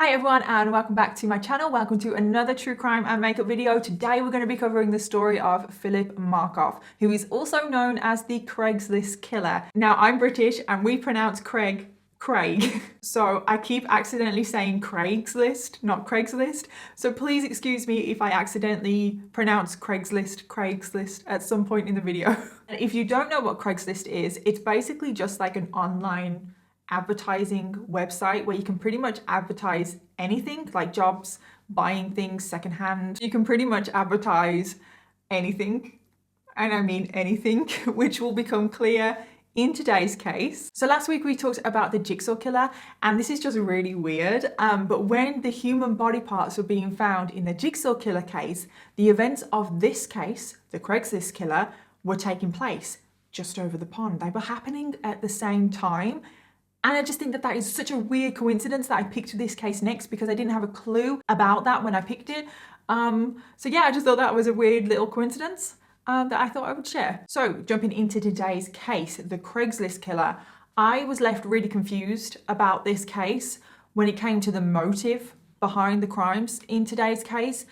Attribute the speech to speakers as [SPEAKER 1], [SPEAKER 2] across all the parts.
[SPEAKER 1] Hi everyone and welcome back to my channel. Welcome to another true crime and makeup video. Today we're going to be covering the story of Phillip Markoff, who is also known as the Craigslist Killer. Now I'm British and we pronounce Craig. So I keep accidentally saying Craigslist, not Craigslist. So please excuse me if I accidentally pronounce Craigslist at some point in the video. And if you don't know what Craigslist is, it's basically just like an online advertising website where you can pretty much advertise anything, like jobs, buying things secondhand. You can pretty much advertise anything, and I mean anything, which will become clear in today's case. So last week we talked about the jigsaw killer, and this is just really weird, but when the human body parts were being found in the jigsaw killer case, the events of this case, the Craigslist killer, were taking place just over the pond. They were happening at the same time. And I just think that that is such a weird coincidence that I picked this case next, because I didn't have a clue about that when I picked it. So yeah, I just thought that was a weird little coincidence that I thought I would share. So jumping into today's case, the Craigslist killer, I was left really confused about this case when it came to the motive behind the crimes in today's case.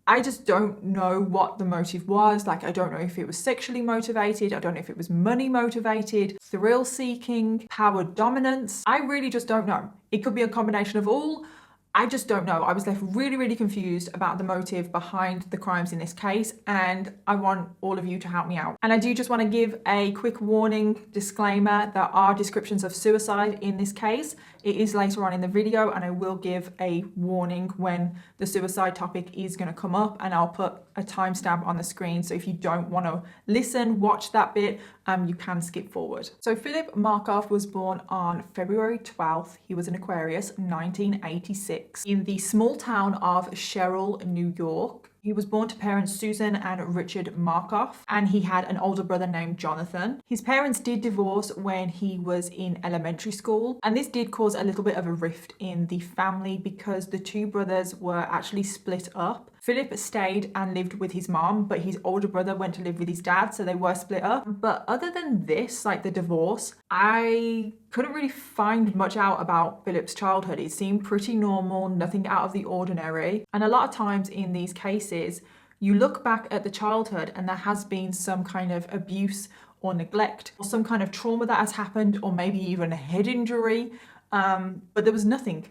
[SPEAKER 1] I just don't know what the motive was. Like, I don't know if it was sexually motivated. I don't know if it was money motivated, thrill seeking, power dominance. I really just don't know. It could be a combination of all. I just don't know. I was left really, really confused about the motive behind the crimes in this case, and I want all of you to help me out. And I do just want to give a quick warning disclaimer. There are descriptions of suicide in this case. It is later on in the video, and I will give a warning when the suicide topic is going to come up, and I'll put a timestamp on the screen. So if you don't want to listen, watch that bit, you can skip forward. So Phillip Markoff was born on February 12th. He was an Aquarius, 1986, in the small town of Sherrill, New York. He was born to parents Susan and Richard Markoff, and he had an older brother named Jonathan. His parents did divorce when he was in elementary school, and this did cause a little bit of a rift in the family because the two brothers were actually split up. Phillip stayed and lived with his mom, but his older brother went to live with his dad, so they were split up. But other than this, like the divorce, I couldn't really find much out about Phillip's childhood. It seemed pretty normal, nothing out of the ordinary. And a lot of times in these cases, you look back at the childhood and there has been some kind of abuse or neglect or some kind of trauma that has happened, or maybe even a head injury, but there was nothing.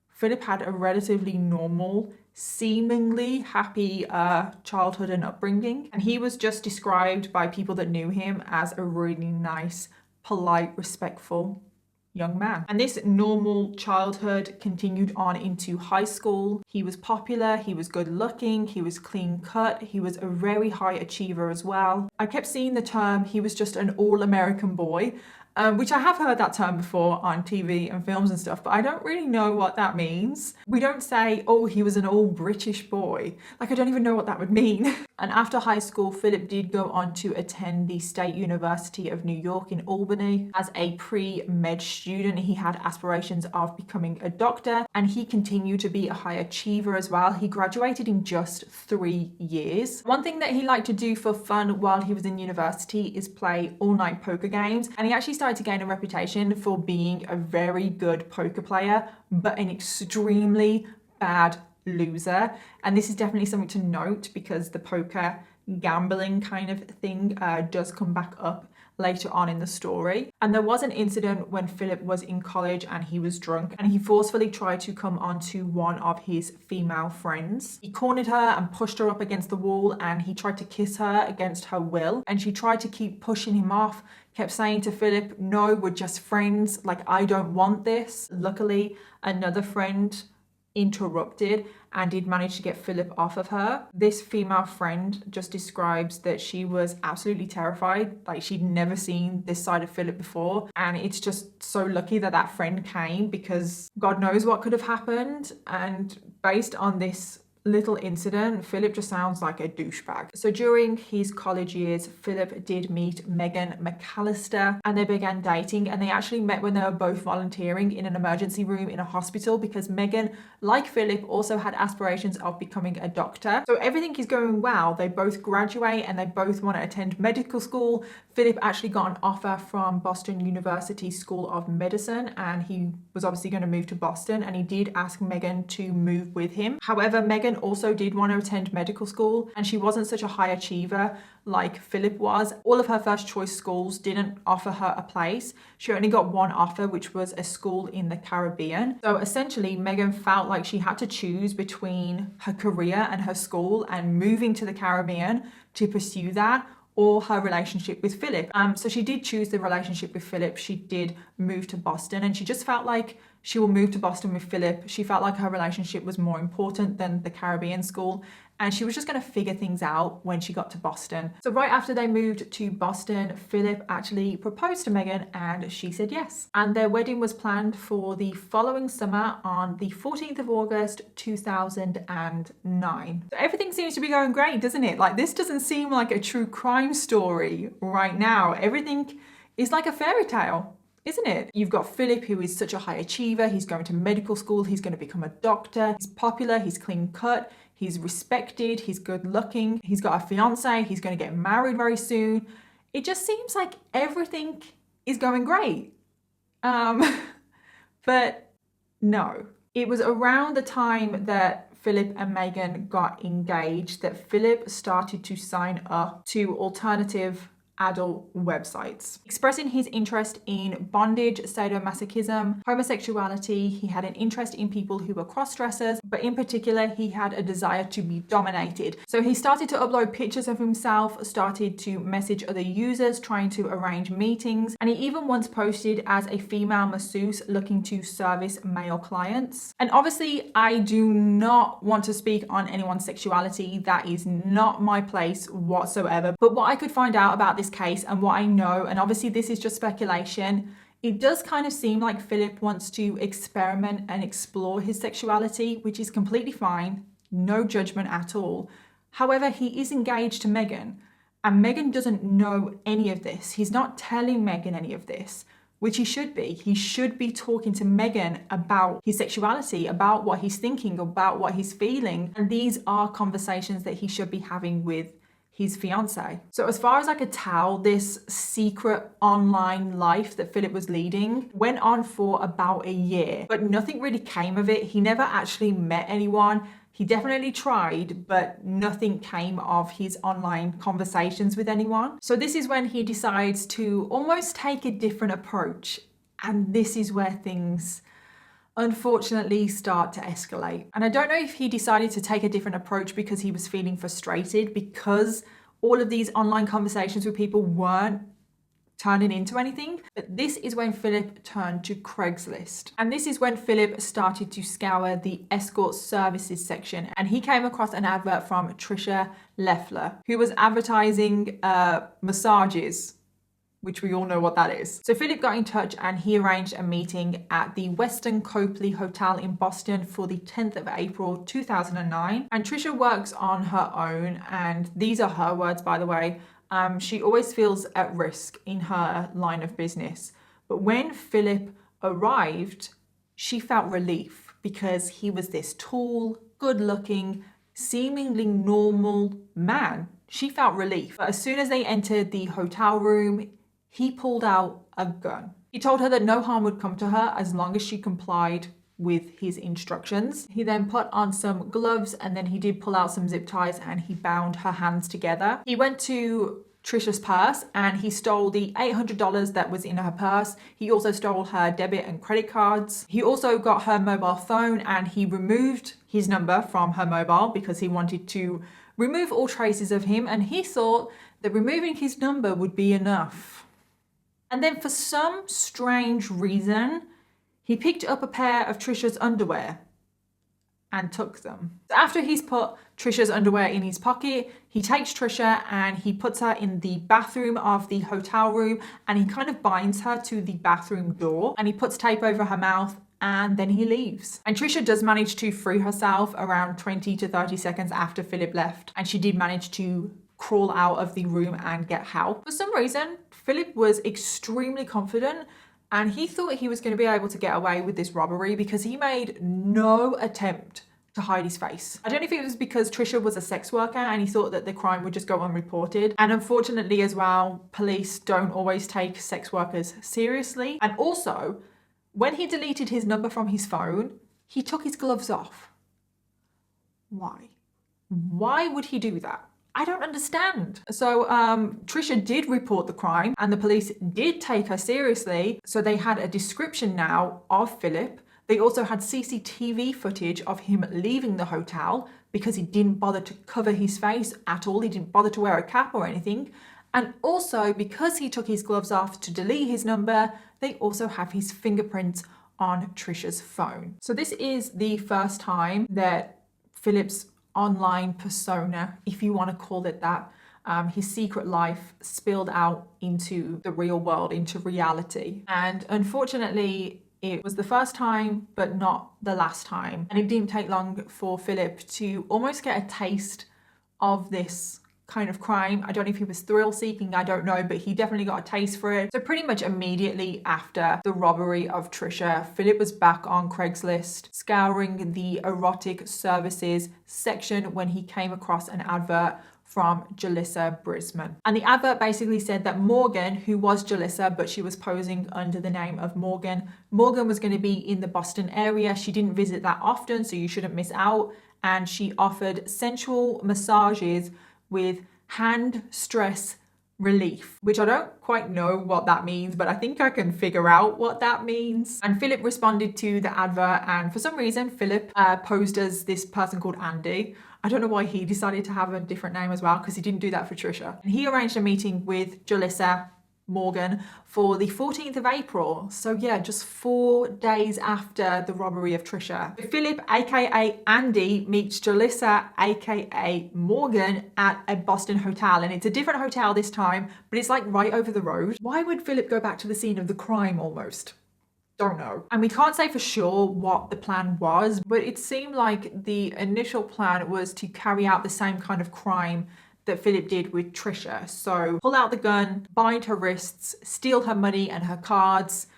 [SPEAKER 1] Phillip had a relatively normal, seemingly happy childhood and upbringing, and he was just described by people that knew him as a really nice, polite, respectful young man. And this normal childhood continued on into high school. He was popular, he was good looking, he was clean cut, he was a very high achiever as well. I kept seeing the term, he was just an all-American boy, which I have heard that term before on TV and films and stuff, but I don't really know what that means. We don't say, oh, he was an all British boy. Like, I don't even know what that would mean. And after high school, Phillip did go on to attend the State University of New York in Albany. As a pre-med student, he had aspirations of becoming a doctor, and he continued to be a high achiever as well. He graduated in just 3 years. One thing that he liked to do for fun while he was in university is play all-night poker games, and he actually started to gain a reputation for being a very good poker player, but an extremely bad loser. And this is definitely something to note because the poker gambling kind of thing does come back up later on in the story. And there was an incident when Phillip was in college and he was drunk, and he forcefully tried to come onto one of his female friends. He cornered her and pushed her up against the wall, and he tried to kiss her against her will, and she tried to keep pushing him off, kept saying to Phillip, no, we're just friends, like, I don't want this. Luckily, another friend interrupted and did manage to get Phillip off of her. This female friend just describes that she was absolutely terrified, like she'd never seen this side of Phillip before, and it's just so lucky that that friend came, because God knows what could have happened. And based on this little incident, Phillip just sounds like a douchebag. So during his college years, Phillip did meet Megan McAllister and they began dating, and they actually met when they were both volunteering in an emergency room in a hospital because Megan, like Phillip, also had aspirations of becoming a doctor. So everything is going well. They both graduate and they both want to attend medical school. Phillip actually got an offer from Boston University School of Medicine and he was obviously going to move to Boston, and he did ask Megan to move with him. However, Megan also did want to attend medical school and she wasn't such a high achiever like Phillip was. All of her first choice schools didn't offer her a place. She only got one offer, which was a school in the Caribbean. So essentially, Megan felt like she had to choose between her career and her school and moving to the Caribbean to pursue that, or her relationship with Phillip. So she did choose the relationship with Phillip. She did move to Boston and she just felt like she will move to Boston with Phillip. She felt like her relationship was more important than the Caribbean school, and she was just going to figure things out when she got to Boston. So right after they moved to Boston, Phillip actually proposed to Megan and she said yes. And their wedding was planned for the following summer on the 14th of August, 2009. So everything seems to be going great, doesn't it? Like, this doesn't seem like a true crime story right now. Everything is like a fairy tale, isn't it? You've got Phillip, who is such a high achiever. He's going to medical school. He's going to become a doctor. He's popular. He's clean cut. He's respected. He's good looking. He's got a fiance. He's going to get married very soon. It just seems like everything is going great. But no. It was around the time that Phillip and Megan got engaged that Phillip started to sign up to alternative adult websites, expressing his interest in bondage, sadomasochism, homosexuality. He had an interest in people who were cross-dressers, but in particular, he had a desire to be dominated. So he started to upload pictures of himself, started to message other users, trying to arrange meetings, and he even once posted as a female masseuse looking to service male clients. And obviously, I do not want to speak on anyone's sexuality. That is not my place whatsoever. But what I could find out about this case and what I know, and obviously this is just speculation, it does kind of seem like Phillip wants to experiment and explore his sexuality, which is completely fine, no judgment at all. However, he is engaged to Megan and Megan doesn't know any of this. He's not telling Megan any of this, which he should be. He should be talking to Megan about his sexuality, about what he's thinking, about what he's feeling. And these are conversations that he should be having with his fiance. So as far as I could tell, this secret online life that Phillip was leading went on for about a year, but nothing really came of it. He never actually met anyone. He definitely tried, but nothing came of his online conversations with anyone. So this is when he decides to almost take a different approach. And this is where things unfortunately start to escalate. And I don't know if he decided to take a different approach because he was feeling frustrated because all of these online conversations with people weren't turning into anything. But this is when Phillip turned to Craigslist. And this is when Phillip started to scour the escort services section. And he came across an advert from Trisha Leffler, who was advertising massages, which we all know what that is. So Phillip got in touch and he arranged a meeting at the Weston Copley Hotel in Boston for the 10th of April, 2009. And Trisha works on her own, and these are her words, by the way. She always feels at risk in her line of business. But when Phillip arrived, she felt relief because he was this tall, good-looking, seemingly normal man. She felt relief. But as soon as they entered the hotel room, he pulled out a gun. He told her that no harm would come to her as long as she complied with his instructions. He then put on some gloves and then he did pull out some zip ties and he bound her hands together. He went to Trisha's purse and he stole the $800 that was in her purse. He also stole her debit and credit cards. He also got her mobile phone and he removed his number from her mobile because he wanted to remove all traces of him, and he thought that removing his number would be enough. And then for some strange reason, he picked up a pair of Trisha's underwear and took them. So after he's put Trisha's underwear in his pocket, he takes Trisha and he puts her in the bathroom of the hotel room and he kind of binds her to the bathroom door and he puts tape over her mouth and then he leaves. And Trisha does manage to free herself around 20 to 30 seconds after Phillip left, and she did manage to crawl out of the room and get help. For some reason, Phillip was extremely confident and he thought he was going to be able to get away with this robbery because he made no attempt to hide his face. I don't know if it was because Trisha was a sex worker and he thought that the crime would just go unreported. And unfortunately as well, police don't always take sex workers seriously. And also, when he deleted his number from his phone, he took his gloves off. Why? Why would he do that? I don't understand. So Trisha did report the crime and the police did take her seriously. So they had a description now of Phillip. They also had CCTV footage of him leaving the hotel because he didn't bother to cover his face at all. He didn't bother to wear a cap or anything. And also because he took his gloves off to delete his number, they also have his fingerprints on Trisha's phone. So this is the first time that Phillip's online persona, if you want to call it that, his secret life spilled out into the real world, into reality. And unfortunately, it was the first time, but not the last time. And it didn't take long for Phillip to almost get a taste of this kind of crime. I don't know if he was thrill seeking, I don't know, but he definitely got a taste for it. So pretty much immediately after the robbery of Trisha, Phillip was back on Craigslist, scouring the erotic services section when he came across an advert from Jalissa Brisman. And the advert basically said that Morgan, who was Jalissa, but she was posing under the name of Morgan was going to be in the Boston area. She didn't visit that often, so you shouldn't miss out. And she offered sensual massages with hand stress relief, which I don't quite know what that means, but I think I can figure out what that means. And Phillip responded to the advert, and for some reason Phillip posed as this person called Andy. I don't know why he decided to have a different name as well, because he didn't do that for Trisha. And he arranged a meeting with Jalissa Morgan for the 14th of April. So yeah, just 4 days after the robbery of Trisha. Phillip, aka Andy, meets Jalissa, aka Morgan, at a Boston hotel. And it's a different hotel this time, but it's like right over the road. Why would Phillip go back to the scene of the crime almost? Don't know. And we can't say for sure what the plan was, but it seemed like the initial plan was to carry out the same kind of crime that Phillip did with Trisha. So pull out the gun, bind her wrists, steal her money and her cards,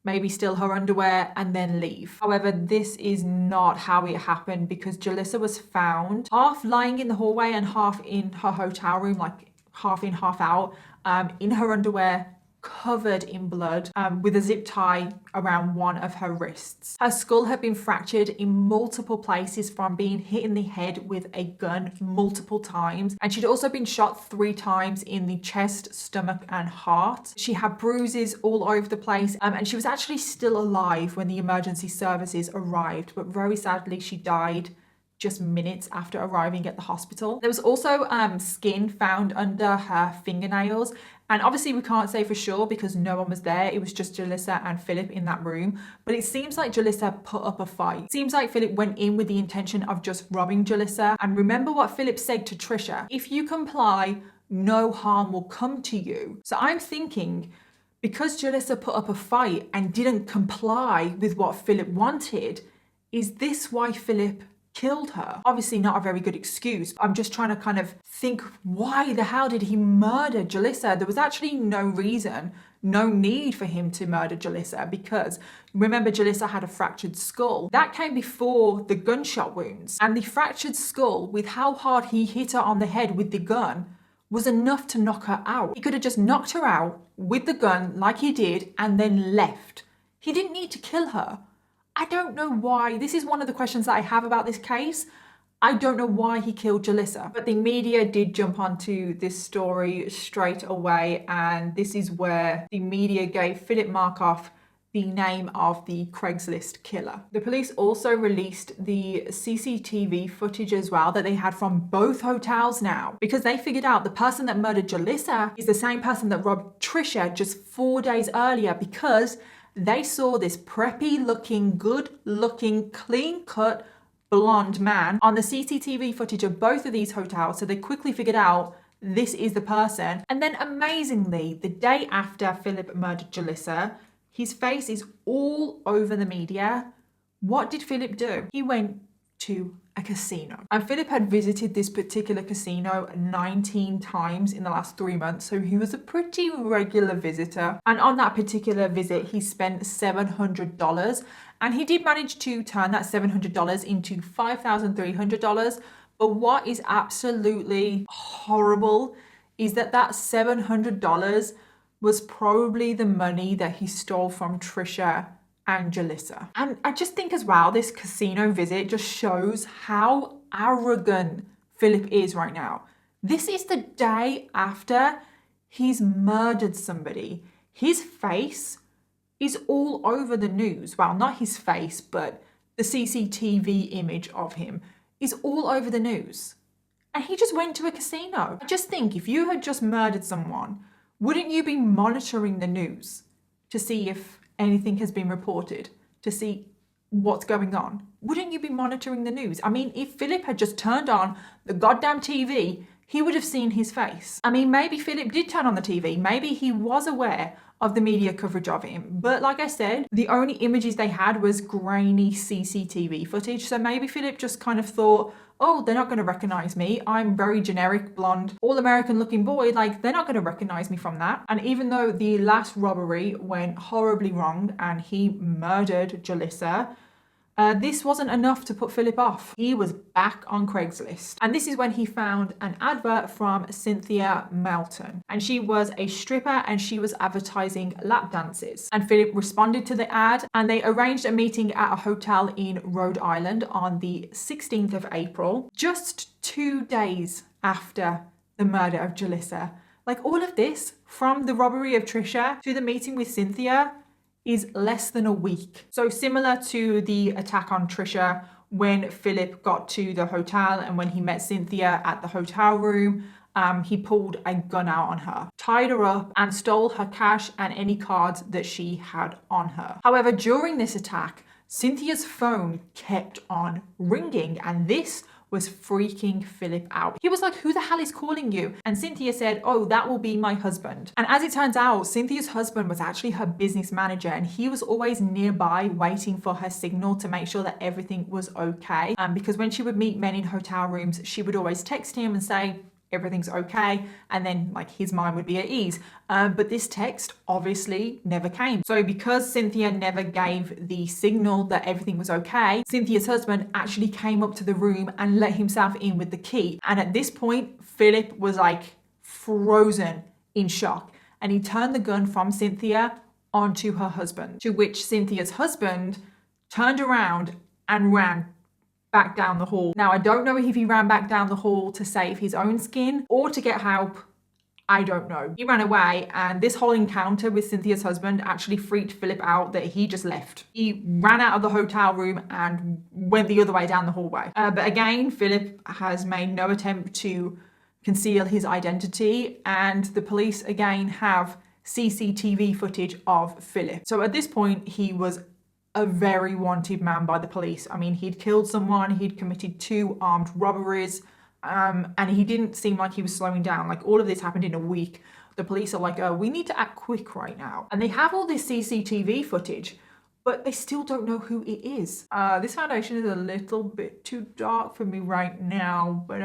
[SPEAKER 1] maybe steal her underwear, and then leave. However, this is not how it happened, because Jalissa was found half lying in the hallway and half in her hotel room, like half in, half out, in her underwear, covered in blood, with a zip tie around one of her wrists. Her skull had been fractured in multiple places from being hit in the head with a gun multiple times, and she'd also been shot 3 times in the chest, stomach and heart. She had bruises all over the place, and she was actually still alive when the emergency services arrived, but very sadly she died just minutes after arriving at the hospital. There was also skin found under her fingernails, and obviously we can't say for sure because no one was there. It was just Jalissa and Phillip in that room, but it seems like Jalissa put up a fight. It seems like Phillip went in with the intention of just robbing Jalissa. And remember what Phillip said to Trisha: if you comply, no harm will come to you. So I'm thinking, because Jalissa put up a fight and didn't comply with what Phillip wanted, is this why Phillip killed her? Obviously not a very good excuse. I'm just trying to kind of think, why the hell did he murder Jalissa? There was actually no reason, no need for him to murder Jalissa, because remember Jalissa had a fractured skull. That came before the gunshot wounds, and the fractured skull, with how hard he hit her on the head with the gun, was enough to knock her out. He could have just knocked her out with the gun like he did and then left. He didn't need to kill her. I don't know why. This is one of the questions that I have about this case. I don't know why he killed Jalissa. But the media did jump onto this story straight away, and this is where the media gave Phillip Markoff the name of the Craigslist Killer. The police also released the CCTV footage as well that they had from both hotels now, because they figured out the person that murdered Jalissa is the same person that robbed Trisha just 4 days earlier, because they saw this preppy looking, good looking, clean cut blonde man on the CCTV footage of both of these hotels. So they quickly figured out this is the person. And then amazingly, the day after Phillip murdered Jalissa, His face is all over the media. What did Phillip do? He went to a casino. And Phillip had visited this particular casino 19 times in the last 3 months, so he was a pretty regular visitor. And on that particular visit, he spent $700, and he did manage to turn that $700 into $5,300. But what is absolutely horrible is that $700 was probably the money that he stole from Trisha and Jalissa. And I just think as well, this casino visit just shows how arrogant Phillip is right now. This is the day after he's murdered somebody. His face is all over the news. Well, not his face, but the CCTV image of him is all over the news. And he just went to a casino. I just think if you had just murdered someone, wouldn't you be monitoring the news to see if anything has been reported, to see what's going on? Wouldn't you be monitoring the news? I mean, if Phillip had just turned on the goddamn TV, he would have seen his face. I mean, maybe Phillip did turn on the TV. Maybe he was aware of the media coverage of him. But like I said, the only images they had was grainy CCTV footage. So maybe Phillip just kind of thought, oh, they're not going to recognize me. I'm very generic, blonde, all-American looking boy. Like, they're not going to recognize me from that. And even though the last robbery went horribly wrong and he murdered Jalissa, this wasn't enough to put Phillip off. He was back on Craigslist. And this is when he found an advert from Cynthia Melton. And she was a stripper and she was advertising lap dances. And Phillip responded to the ad and they arranged a meeting at a hotel in Rhode Island on the 16th of April, just 2 days after the murder of Jalissa. Like, all of this, from the robbery of Trisha to the meeting with Cynthia, is less than a week. So similar to the attack on Trisha, when Phillip got to the hotel and when he met Cynthia at the hotel room, he pulled a gun out on her, tied her up and stole her cash and any cards that she had on her. However, during this attack, Cynthia's phone kept on ringing and this was freaking Phillip out. He was like, who the hell is calling you? And Cynthia said, oh, that will be my husband. And as it turns out, Cynthia's husband was actually her business manager and he was always nearby waiting for her signal to make sure that everything was okay. Because when she would meet men in hotel rooms, she would always text him and say, everything's okay, and then like his mind would be at ease. But this text obviously never came. So because Cynthia never gave the signal that everything was okay, Cynthia's husband actually came up to the room and let himself in with the key. And at this point, Phillip was like frozen in shock. And he turned the gun from Cynthia onto her husband, to which Cynthia's husband turned around and ran back down the hall. Now, I don't know if he ran back down the hall to save his own skin or to get help. I don't know. He ran away and this whole encounter with Cynthia's husband actually freaked Phillip out that he just left. He ran out of the hotel room and went the other way down the hallway. But again, Phillip has made no attempt to conceal his identity and the police again have CCTV footage of Phillip. So at this point, he was a very wanted man by the police. I mean, he'd killed someone, he'd committed 2 armed robberies, and he didn't seem like he was slowing down. Like, all of this happened in a week. The police are like, oh, we need to act quick right now. And they have all this CCTV footage, but they still don't know who it is. This foundation is a little bit too dark for me right now, but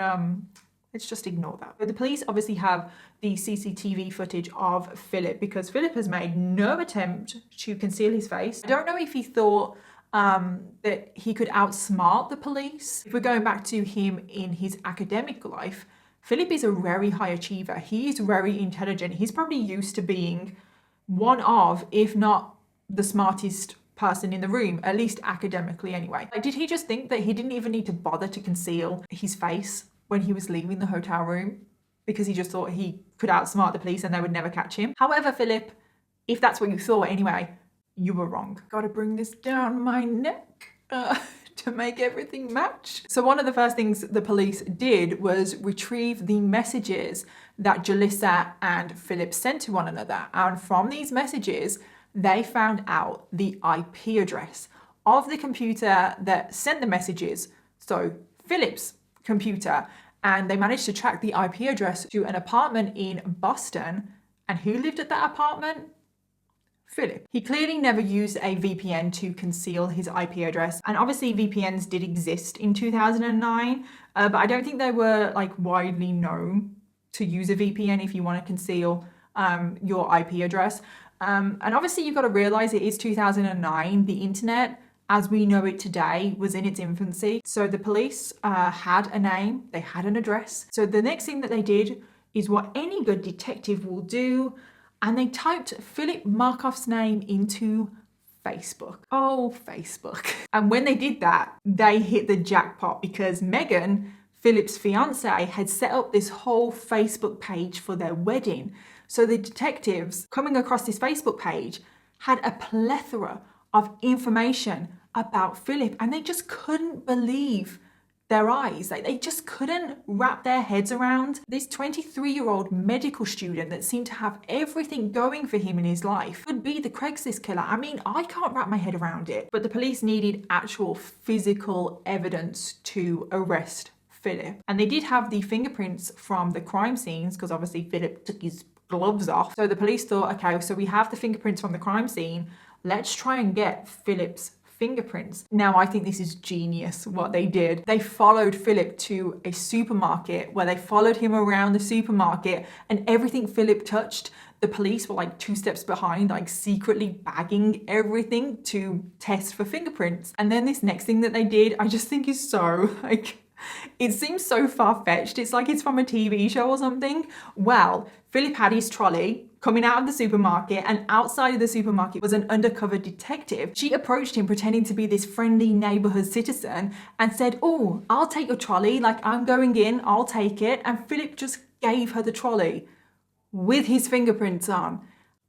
[SPEAKER 1] let's just ignore that. But the police obviously have the CCTV footage of Phillip because Phillip has made no attempt to conceal his face. I don't know if he thought that he could outsmart the police. If we're going back to him in his academic life, Phillip is a very high achiever. He is very intelligent. He's probably used to being one of, if not the smartest person in the room, at least academically anyway. Like, did he just think that he didn't even need to bother to conceal his face when he was leaving the hotel room because he just thought he could outsmart the police and they would never catch him? However, Phillip, if that's what you thought anyway, you were wrong. Gotta bring this down my neck to make everything match. So one of the first things the police did was retrieve the messages that Jalissa and Phillip sent to one another. And from these messages, they found out the IP address of the computer that sent the messages. So Phillip's computer, and they managed to track the IP address to an apartment in Boston. And who lived at that apartment? Philip. He clearly never used a VPN to conceal his IP address, and obviously VPNs did exist in 2009, but I don't think they were like widely known to use a VPN if you want to conceal your IP address. And obviously you've got to realize it is 2009. The internet, as we know it today, was in its infancy. So the police had a name, they had an address. So the next thing that they did is what any good detective will do, and they typed Phillip Markoff's name into Facebook. Oh, Facebook. And when they did that, they hit the jackpot because Megan, Philip's fiance, had set up this whole Facebook page for their wedding. So the detectives coming across this Facebook page had a plethora of information about Philip, and they just couldn't believe their eyes. Like, they just couldn't wrap their heads around this 23-year-old medical student that seemed to have everything going for him in his life could be the Craigslist killer. I mean, I can't wrap my head around it. But the police needed actual physical evidence to arrest Philip. And they did have the fingerprints from the crime scenes because obviously Philip took his gloves off. So the police thought, okay, so we have the fingerprints from the crime scene. Let's try and get Philip's fingerprints. Now, I think this is genius what they did. They followed Philip to a supermarket where they followed him around the supermarket, and everything Philip touched, the police were like 2 steps behind, like secretly bagging everything to test for fingerprints. And then this next thing that they did, I just think is so like, it seems so far-fetched. It's like it's from a TV show or something. Well, Philip had his trolley coming out of the supermarket, and outside of the supermarket was an undercover detective. She approached him pretending to be this friendly neighborhood citizen and said, "Oh, I'll take your trolley. Like, I'm going in, I'll take it." And Philip just gave her the trolley with his fingerprints on.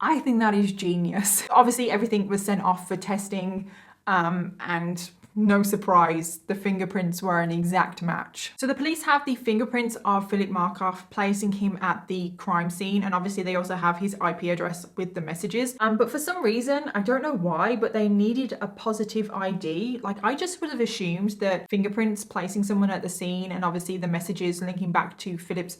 [SPEAKER 1] I think that is genius. Obviously, everything was sent off for testing, and no surprise, the fingerprints were an exact match. So the police have the fingerprints of Phillip Markoff, placing him at the crime scene, and obviously they also have his IP address with the messages. But for some reason, I don't know why, but they needed a positive ID. Like, I just would have assumed that fingerprints placing someone at the scene and obviously the messages linking back to Philip's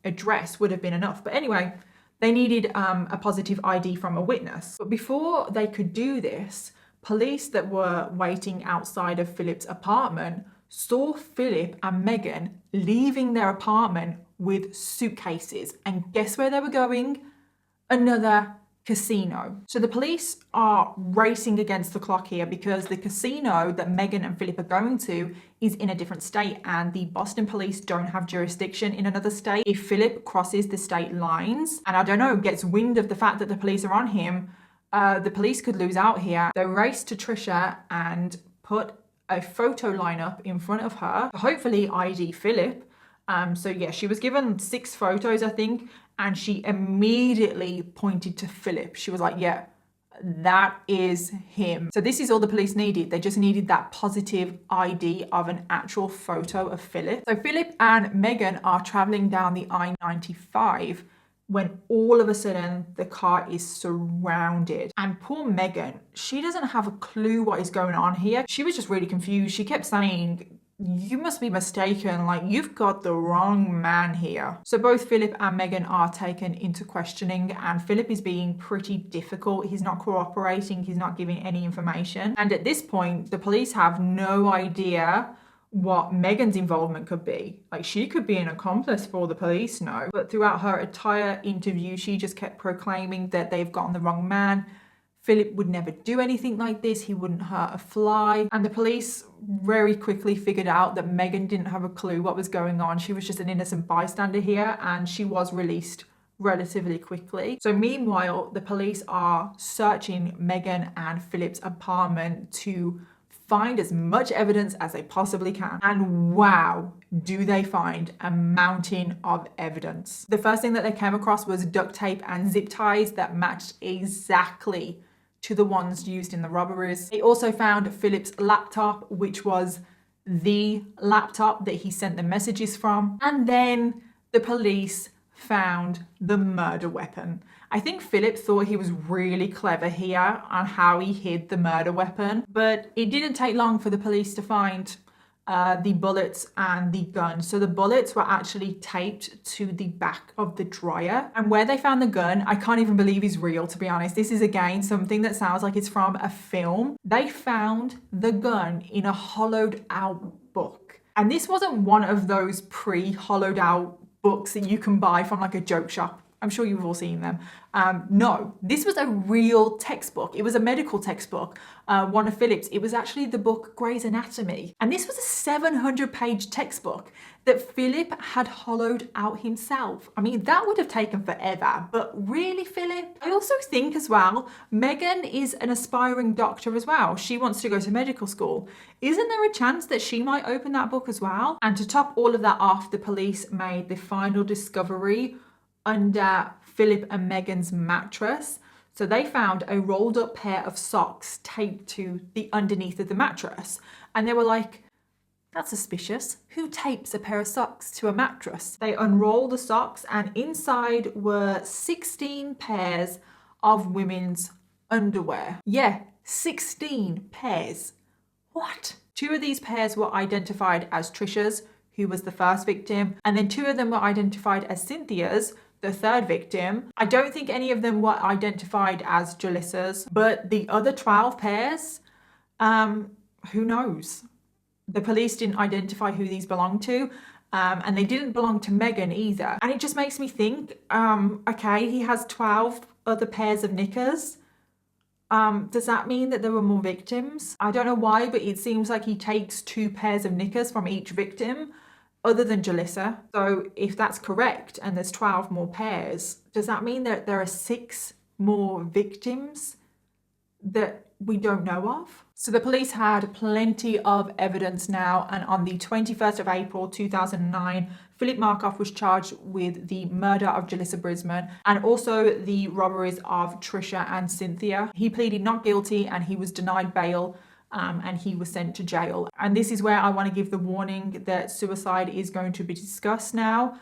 [SPEAKER 1] address would have been enough. But anyway, they needed a positive ID from a witness. But before they could do this, police that were waiting outside of Philip's apartment saw Philip and Megan leaving their apartment with suitcases. And guess where they were going? Another casino. So the police are racing against the clock here because the casino that Megan and Philip are going to is in a different state, and the Boston police don't have jurisdiction in another state. If Philip crosses the state lines and, I don't know, gets wind of the fact that the police are on him, the police could lose out here. They raced to Trisha and put a photo lineup in front of her, hopefully ID Philip. So yeah, she was given 6 photos, I think, and she immediately pointed to Philip. She was like, yeah, that is him. So this is all the police needed. They just needed that positive ID of an actual photo of Philip. So Philip and Megan are traveling down the I-95 when all of a sudden the car is surrounded. And poor Megan, she doesn't have a clue what is going on here. She was just really confused. She kept saying, "You must be mistaken, like, you've got the wrong man here." So both Philip and Megan are taken into questioning, and Philip is being pretty difficult. He's not cooperating, he's not giving any information. And at this point, the police have no idea what Megan's involvement could be. Like, she could be an accomplice for all the police know. But throughout her entire interview, she just kept proclaiming that they've gotten the wrong man. Philip would never do anything like this. He wouldn't hurt a fly. And the police very quickly figured out that Megan didn't have a clue what was going on. She was just an innocent bystander here, and she was released relatively quickly. So meanwhile, the police are searching Megan and Philip's apartment to find as much evidence as they possibly can. And wow, do they find a mountain of evidence. The first thing that they came across was duct tape and zip ties that matched exactly to the ones used in the robberies. They also found Philip's laptop, which was the laptop that he sent the messages from. And then the police found the murder weapon. I think Philip thought he was really clever here on how he hid the murder weapon, but it didn't take long for the police to find the bullets and the gun. So the bullets were actually taped to the back of the dryer. And where they found the gun, I can't even believe is real, to be honest. This is again something that sounds like it's from a film. They found the gun in a hollowed out book. And this wasn't one of those pre-hollowed out books that you can buy from like a joke shop. I'm sure you've all seen them. No, this was a real textbook. It was a medical textbook, one of Philip's. It was actually the book Grey's Anatomy. And this was a 700-page textbook that Philip had hollowed out himself. I mean, that would have taken forever, but really, Philip? I also think as well, Megan is an aspiring doctor as well. She wants to go to medical school. Isn't there a chance that she might open that book as well? And to top all of that off, the police made the final discovery under Philip and Megan's mattress. So they found a rolled up pair of socks taped to the underneath of the mattress. And they were like, that's suspicious. Who tapes a pair of socks to a mattress? They unrolled the socks and inside were 16 pairs of women's underwear. Yeah, 16 pairs. What? 2 of these pairs were identified as Trisha's, who was the first victim, and then 2 of them were identified as Cynthia's, the third victim. I don't think any of them were identified as Jalissa's, but the other 12 pairs, who knows? The police didn't identify who these belonged to, and they didn't belong to Megan either. And it just makes me think, okay, he has 12 other pairs of knickers. Does that mean that there were more victims? I don't know why, but it seems like he takes 2 pairs of knickers from each victim, other than Jalissa. So if that's correct and there's 12 more pairs, does that mean that there are 6 more victims that we don't know of? So the police had plenty of evidence now, and on the 21st of April 2009, Phillip Markoff was charged with the murder of Jalissa Brisbane and also the robberies of Trisha and Cynthia. He pleaded not guilty and he was denied bail, and he was sent to jail. And this is where I want to give the warning that suicide is going to be discussed now.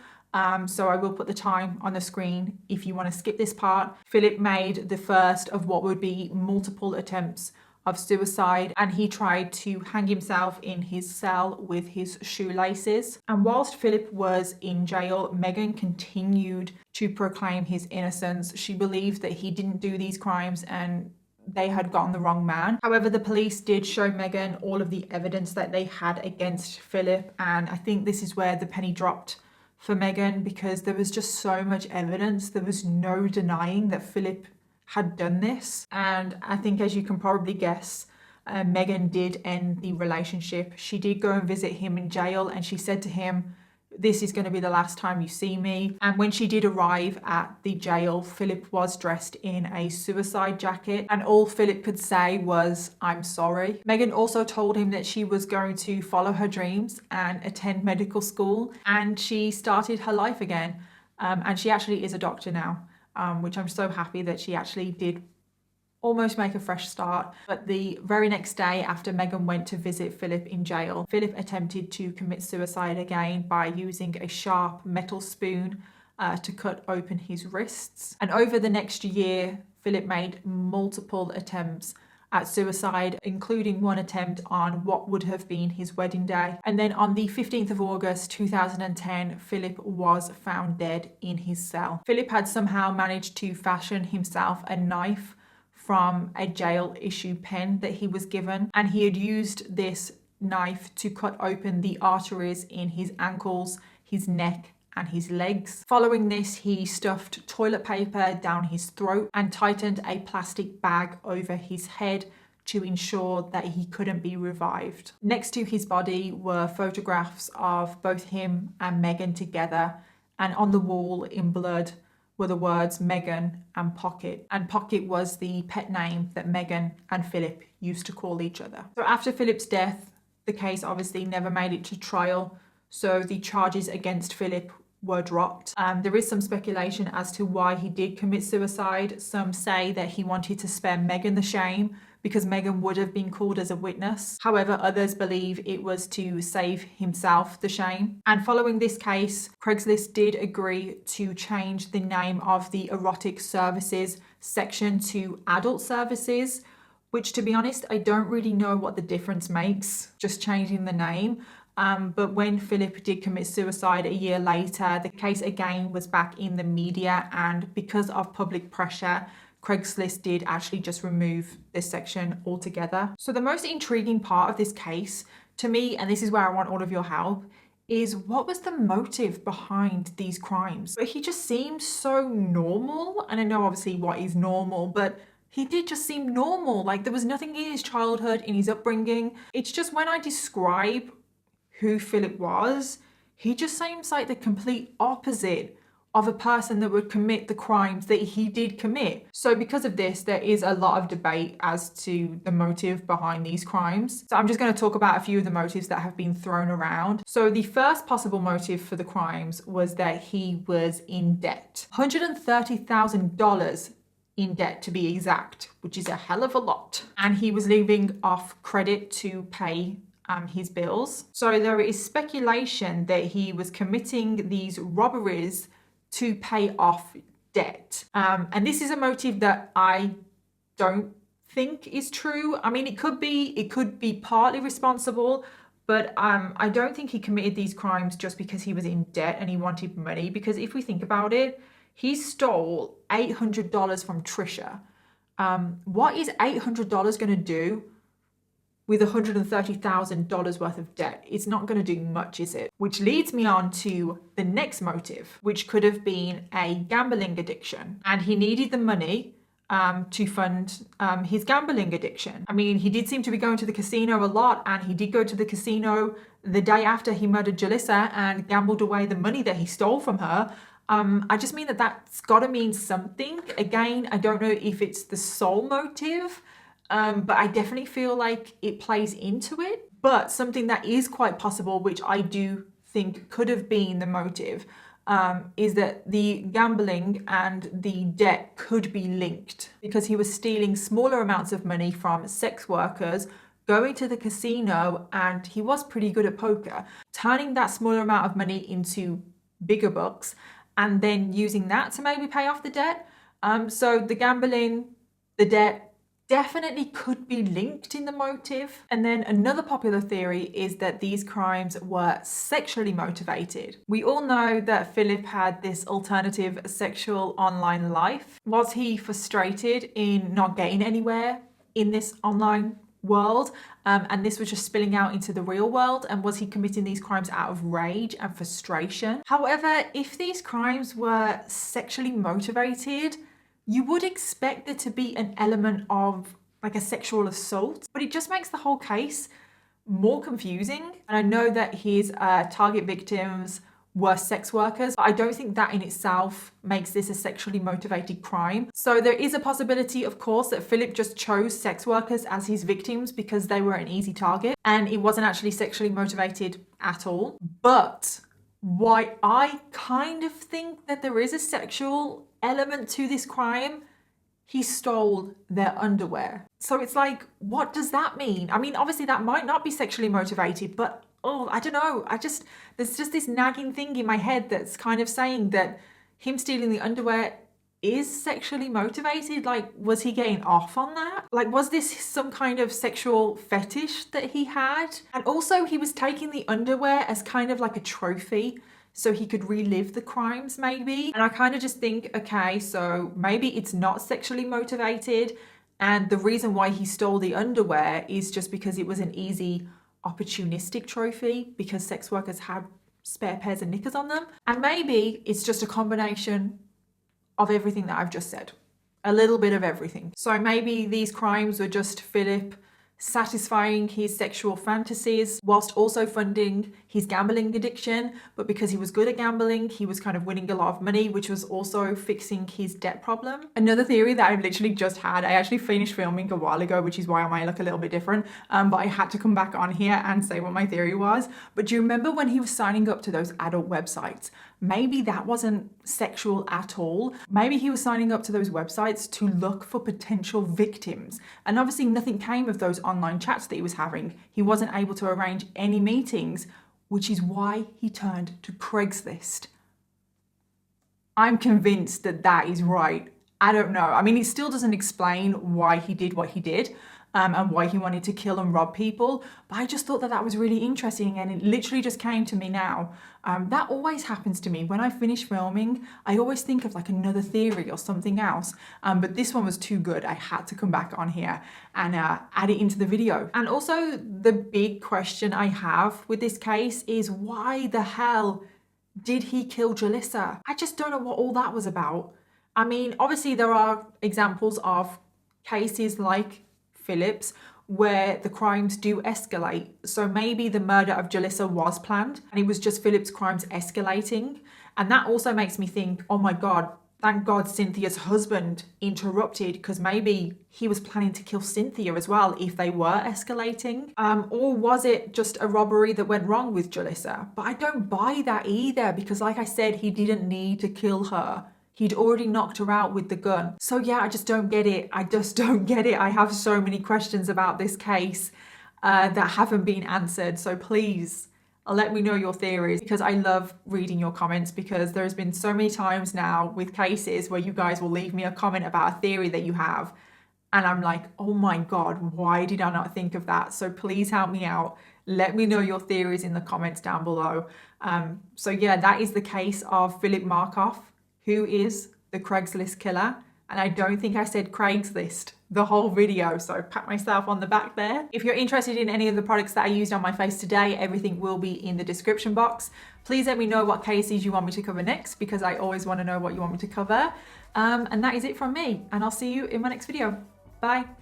[SPEAKER 1] So I will put the time on the screen if you want to skip this part. Philip made the first of what would be multiple attempts of suicide, and he tried to hang himself in his cell with his shoelaces. And whilst Philip was in jail, Megan continued to proclaim his innocence. She believed that he didn't do these crimes and they had gotten the wrong man. However, the police did show Megan all of the evidence that they had against Philip, and I think this is where the penny dropped for Megan, because there was just so much evidence. There was no denying that Philip had done this. And I think, as you can probably guess, Megan did end the relationship. She did go and visit him in jail, and she said to him, "This is going to be the last time you see me." And when she did arrive at the jail, Philip was dressed in a suicide jacket, and all Philip could say was, "I'm sorry." Megan also told him that she was going to follow her dreams and attend medical school, and she started her life again. And she actually is a doctor now, which I'm so happy that she actually did almost make a fresh start. But the very next day after Megan went to visit Philip in jail, Philip attempted to commit suicide again by using a sharp metal spoon to cut open his wrists. And over the next year, Philip made multiple attempts at suicide, including one attempt on what would have been his wedding day. And then on the 15th of August 2010, Philip was found dead in his cell. Philip had somehow managed to fashion himself a knife from a jail issue pen that he was given, and he had used this knife to cut open the arteries in his ankles, his neck and his legs. Following this, he stuffed toilet paper down his throat and tightened a plastic bag over his head to ensure that he couldn't be revived. Next to his body were photographs of both him and Megan together, and on the wall in blood were the words Megan and Pocket. And Pocket was the pet name that Megan and Philip used to call each other. So after Philip's death, the case obviously never made it to trial, so the charges against Philip were dropped. There is some speculation as to why he did commit suicide. Some say that he wanted to spare Megan the shame because Megan would have been called as a witness. However, others believe it was to save himself the shame. And following this case, Craigslist did agree to change the name of the erotic services section to adult services, which, to be honest, I don't really know what the difference makes, just changing the name. But when Phillip did commit suicide a year later, the case again was back in the media, and because of public pressure, Craigslist did actually just remove this section altogether. So the most intriguing part of this case to me, and this is where I want all of your help, is what was the motive behind these crimes? But he just seemed so normal, and I know obviously what is normal, but he did just seem normal. Like there was nothing in his childhood, in his upbringing. It's just when I describe who Phillip was, he just seems like the complete opposite of a person that would commit the crimes that he did commit. So because of this, there is a lot of debate as to the motive behind these crimes. So I'm just going to talk about a few of the motives that have been thrown around. So the first possible motive for the crimes was that he was in debt. $130,000 in debt to be exact, which is a hell of a lot. And he was living off credit to pay his bills. So there is speculation that he was committing these robberies to pay off debt. And this is a motive that I don't think is true. I mean, it could be partly responsible, but I don't think he committed these crimes just because he was in debt and he wanted money. Because if we think about it, he stole $800 from Trisha. What is $800 going to do with $130,000 worth of debt? It's not going to do much, is it? Which leads me on to the next motive, which could have been a gambling addiction. And he needed the money to fund his gambling addiction. I mean, he did seem to be going to the casino a lot, and he did go to the casino the day after he murdered Jalissa and gambled away the money that he stole from her. I just mean that's got to mean something. Again, I don't know if it's the sole motive, but I definitely feel like it plays into it. But something that is quite possible, which I do think could have been the motive, is that the gambling and the debt could be linked, because he was stealing smaller amounts of money from sex workers, going to the casino, and he was pretty good at poker, turning that smaller amount of money into bigger bucks, and then using that to maybe pay off the debt. So the gambling, the debt, definitely could be linked in the motive. And then another popular theory is that these crimes were sexually motivated. We all know that Phillip had this alternative sexual online life. Was he frustrated in not getting anywhere in this online world, and this was just spilling out into the real world? And was he committing these crimes out of rage and frustration? However, if these crimes were sexually motivated, you would expect there to be an element of like a sexual assault, but it just makes the whole case more confusing. And I know that his target victims were sex workers, but I don't think that in itself makes this a sexually motivated crime. So there is a possibility, of course, that Phillip just chose sex workers as his victims because they were an easy target and it wasn't actually sexually motivated at all. But why I kind of think that there is a sexual element to this crime, he stole their underwear. So it's like, what does that mean? I mean, obviously that might not be sexually motivated, but I don't know. There's just this nagging thing in my head that's kind of saying that him stealing the underwear is sexually motivated. Like, was he getting off on that? Like, was this some kind of sexual fetish that he had? And also he was taking the underwear as kind of like a trophy so he could relive the crimes maybe. And I kind of just think, okay, so maybe it's not sexually motivated, and the reason why he stole the underwear is just because it was an easy opportunistic trophy because sex workers have spare pairs of knickers on them. And maybe it's just a combination of everything that I've just said, a little bit of everything. So maybe these crimes were just Phillip satisfying his sexual fantasies whilst also funding his gambling addiction, but because he was good at gambling, he was kind of winning a lot of money, which was also fixing his debt problem. Another theory that I've literally just had, I actually finished filming a while ago, which is why I might look a little bit different, but I had to come back on here and say what my theory was. But do you remember when he was signing up to those adult websites? Maybe that wasn't sexual at all. Maybe he was signing up to those websites to look for potential victims. And obviously nothing came of those online chats that he was having. He wasn't able to arrange any meetings, which is why he turned to Craigslist. I'm convinced that that is right. I don't know. I mean, it still doesn't explain why he did what he did. and why he wanted to kill and rob people. But I just thought that that was really interesting, and it literally just came to me now. That always happens to me. When I finish filming, I always think of like another theory or something else. But this one was too good. I had to come back on here and add it into the video. And also the big question I have with this case is, why the hell did he kill Jalissa? I just don't know what all that was about. I mean, obviously there are examples of cases like Phillip's where the crimes do escalate. So maybe the murder of Jalissa was planned and it was just Phillip's crimes escalating. And that also makes me think, oh my God, thank God Cynthia's husband interrupted, because maybe he was planning to kill Cynthia as well if they were escalating. Or was it just a robbery that went wrong with Jalissa? But I don't buy that either, because like I said, he didn't need to kill her. He'd already knocked her out with the gun. So yeah, I just don't get it. I just don't get it. I have so many questions about this case that haven't been answered. So please let me know your theories, because I love reading your comments, because there's been so many times now with cases where you guys will leave me a comment about a theory that you have. And I'm like, oh my God, why did I not think of that? So please help me out. Let me know your theories in the comments down below. So yeah, that is the case of Phillip Markoff, who is the Craigslist killer. And I don't think I said Craigslist the whole video, so pat myself on the back there. If you're interested in any of the products that I used on my face today, everything will be in the description box. Please let me know what cases you want me to cover next, because I always want to know what you want me to cover. And that is it from me, and I'll see you in my next video. Bye.